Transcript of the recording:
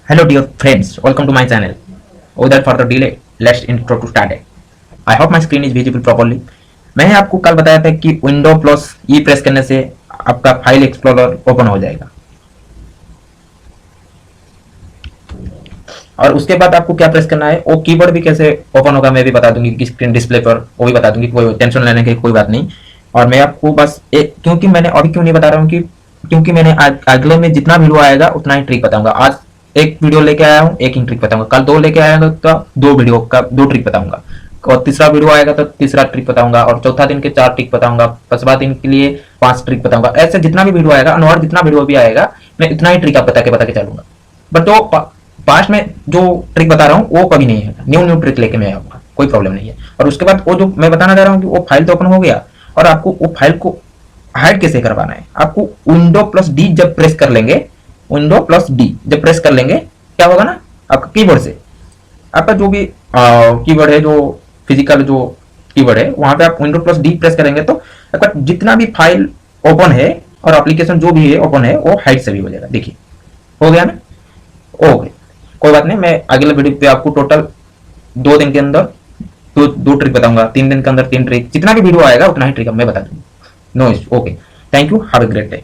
Hello dear friends, welcome to my channel. Without further delay, let's intro to start it. I hope my screen is visible properly. मैंने आपको कल बताया था कि window plus ई press करने से आपका फाइल एक्सप्लोरर ओपन हो जाएगा और उसके बाद आपको क्या प्रेस करना है, वो कीबोर्ड भी कैसे ओपन होगा मैं भी बता दूंगी कि स्क्रीन डिस्प्ले पर, वो भी बता दूंगी। कोई टेंशन लेने की कोई बात नहीं। और मैं आपको बस एक, क्योंकि मैंने अभी क्यों नहीं बता रहा हूँ कि क्योंकि मैंने अगले में जितना वीडियो आएगा उतना ही ट्रिक बताऊंगा। आज एक वीडियो लेके आया हूँ, एक ही ट्रिक बताऊंगा। कल दो लेके आएगा तो दो वीडियो का दो ट्रिक बताऊंगा। और तीसरा वीडियो आएगा तो तीसरा ट्रिक बताऊंगा। और चौथा दिन के 4 ट्रिक बताऊंगा। पांचवा दिन के लिए 5 ट्रिक बताऊंगा। ऐसे जितना भी वीडियो आएगा और जितना वीडियो भी आएगा मैं इतना ही ट्रिक आप बता के चलूंगा। बट जो पास्ट में जो ट्रिक बता रहा हूँ वो कभी नहीं है। न्यू ट्रिक लेके मैं आऊंगा, कोई प्रॉब्लम नहीं है। और उसके बाद वो जो मैं बताना चाह रहा हूँ कि वो फाइल तो ओपन हो गया और आपको वो फाइल को हाइड कैसे करवाना है। आपको विंडो प्लस डी जब प्रेस कर लेंगे, विंडो प्लस डी जब प्रेस कर लेंगे क्या होगा ना, आपका कीबोर्ड से आपका जो भी कीबोर्ड है, जो फिजिकल जो कीबोर्ड है, वहां पे आप विंडो प्लस डी प्रेस करेंगे तो आपका जितना भी फाइल ओपन है और एप्लीकेशन जो भी है ओपन है वो हाइड से भी हो जाएगा। देखिए हो गया ना। ओके, कोई बात नहीं। मैं अगले वीडियो पे आपको टोटल 2 दिन के अंदर दो ट्रिक बताऊंगा, 3 दिन के अंदर 3 ट्रिक। जितना भी वीडियो आएगा उतना ही ट्रिक मैं बता दूंगा। No issue. Okay, thank you, have a great day.